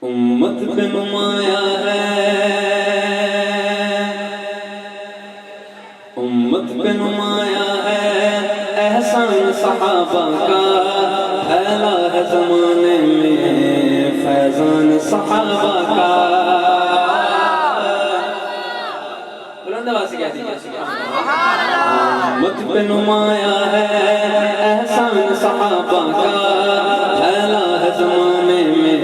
امت پہ نمایاں ہے، امت پہ نمایاں ہے احسان صحابہ کا، پھیلا ہے زمانے میں فیضان صحابہ کا۔ بلند آواز سے کہہ دیجیے امت پہ نمایاں ہے احسان صحابہ کا، پھیلا ہے زمانے میں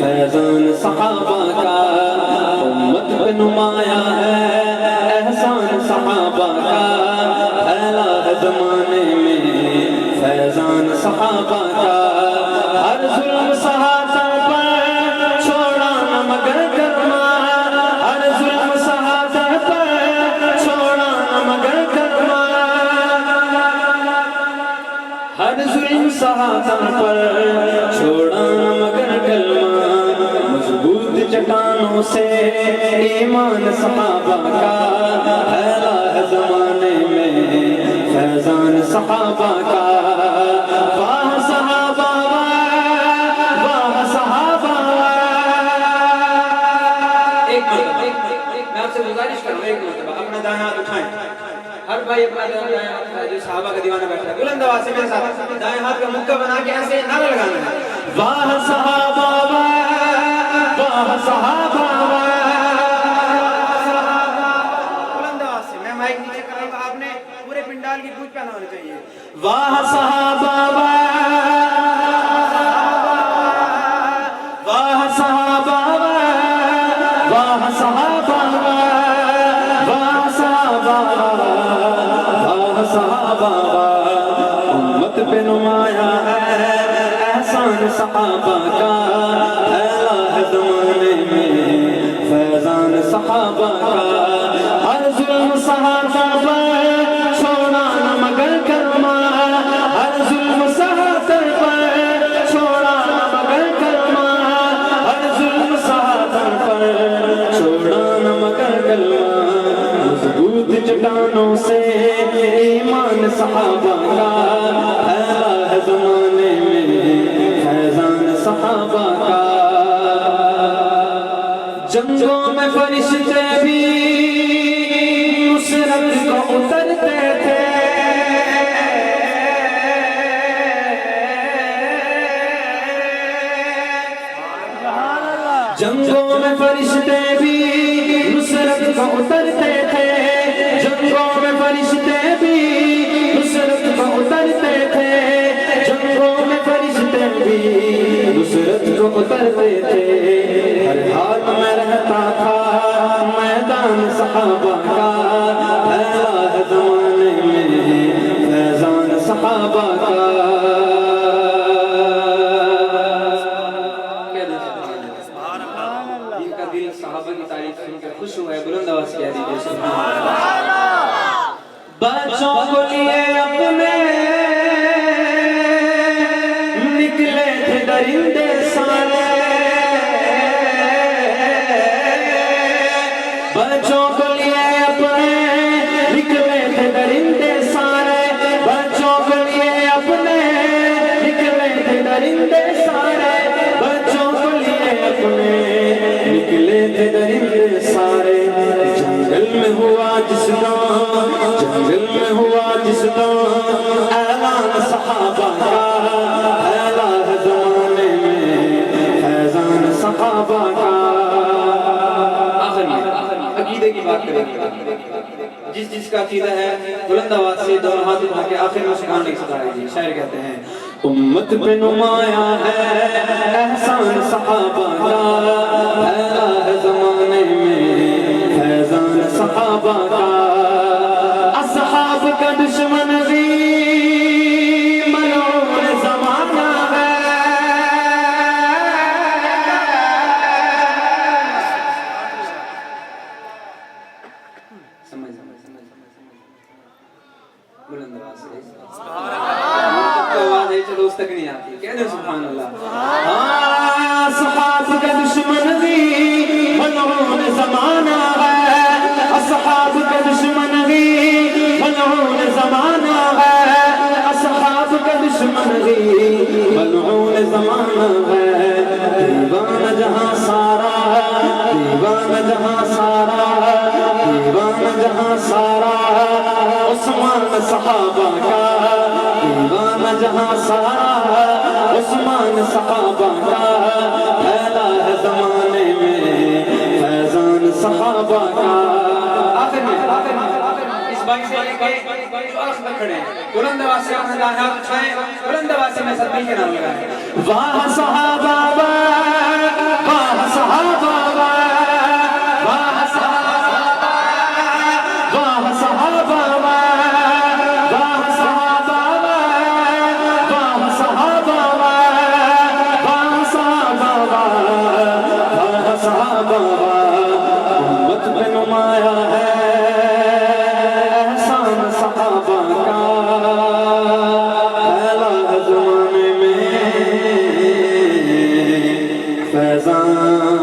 فیضان صحابہ کا۔ امت پہ نمایاں ہے احسان صحابہ کا، پھیلا ہے زمانے میں فیضان صحابہ کا۔ ہر ظلم سہا سر پر چھوڑا نہ مگر کرما، ہر ظلم سہا سر پر چھوڑا نہ مگر کرما، ہر ظلم سہا سر پر چھوڑا نہ مگر کلمہ۔ مضبوط چٹانوں سے ایمان صحابہ کا، پھیلا ہے زمانے میں فیضان صحابہ کا۔ واہ صحابہ واہ صحابہ۔ ایک مرتبہ میں آپ سے گزارش کروں، ایک مرتبہ اپنا دائیں ہاتھ اٹھائیں، ہر بھائی اپنا دائیں ہاتھ اٹھائیں جو صحابہ کا دیوانہ بیٹھا ہے، بلند آواز سے میرے ساتھ دائیں ہاتھ کا مکہ بنا کے ایسے نعرہ لگانا ہے، واہ صحابہ واہ صحابہ۔ بلند آواز سے میں مائک نیچے کر رہا ہوں، آپ نے پورے پنڈال کی گونج پہنا ہونا چاہیے، واہ صحابہ واہ صحابہ واہ صحابہ واہ صحابہ واہ صحابہ۔ امت پہ نمایاں ہے احسان صحابہ کا، پھیلا ہے زمانے میں فیضان صحابہ کا۔ ہر ظلم سہا سر پر چھوڑا نہ مگر کرما، ہر ظلم سہا سر پر چھوڑا نہ مگر کرما، ہر ظلم سہا سر پر چھوڑا نہ مگر کلمہ۔ مضبوط چٹانوں سے ایمان صحابہ کا، پھیلا ہے زمانے میں فیضان صحابہ کا۔ جنگوں میں فرشتے بھی نصرت کو اترتے تھے، جنگوں میں فرشتے بھی نصرت کو اترتے تھے، جنگوں میں فرشتے بھی نصرت کو اترتے تھے، جنگوں میں فرشتے بھی نصرت کو اترتے تھے۔ ہر حال میں رہتا تھا میدان صحابہ کا، پھیلا ہے زمانے میں فیضان صحابہ کا۔ ان کا دل صحابہ کی تعریف سن کر خوش ہوا ہے، بلند آواز سے کہہ دیجیے سبحان اللہ۔ بچوں کو لیے اپنے نکلے تھے درندے سارے، بچوں کو لیے اپنے نکلے تھے درندے سارے، بچوں کو لیے اپنے نکلے تھے درندے سارے، بچوں کو لیے اپنے نکلے تھے درندے سارے۔ جنگل میں ہوا جس دم، جنگل میں ہوا جس دم اعلان صحابہ کا، پھیلا ہے زمانے میں فیضان صحابہ کا۔ آخر میں عقیدے کی بات کریں گے، جس جس کا عقیدہ ہے بلند آواز سے دونوں ہاتھ اٹھا کے آخر میں سبحان اللہ صدا دیجیے۔ شاعر کہتے ہیں امت پہ نمایاں ہے احسان صحابہ کا، پھیلا ہے زمانے میں فیضان صحابہ کا۔ اصحاب کا دشمن بھی ملعون زمانہ ہے، بلند آواز سے آواز ہے، چلو اس تک نہیں آتی، کہہ دیں سبحان اللہ۔ صحاب کا احسان صحابہ کا پھیلا ہے زمانے میں فیضان صحابہ کا. آخر میں اس بھائی سے لے کے جو عرص پر کھڑے ہیں بلند آواز سے اپنے ہاتھ اٹھائیں, بلند آواز سے میں سب کے نام لگائیں. واہ صحابہ واہ صحابہ واہ صحابہ واہ صحابہ واہ صحابہ واہ صحابہ واہ صحابہ واہ صحابہ. امت پہ نمایاں ہے احسان صحابہ کا پھیلا ہے زمانے میں فیضان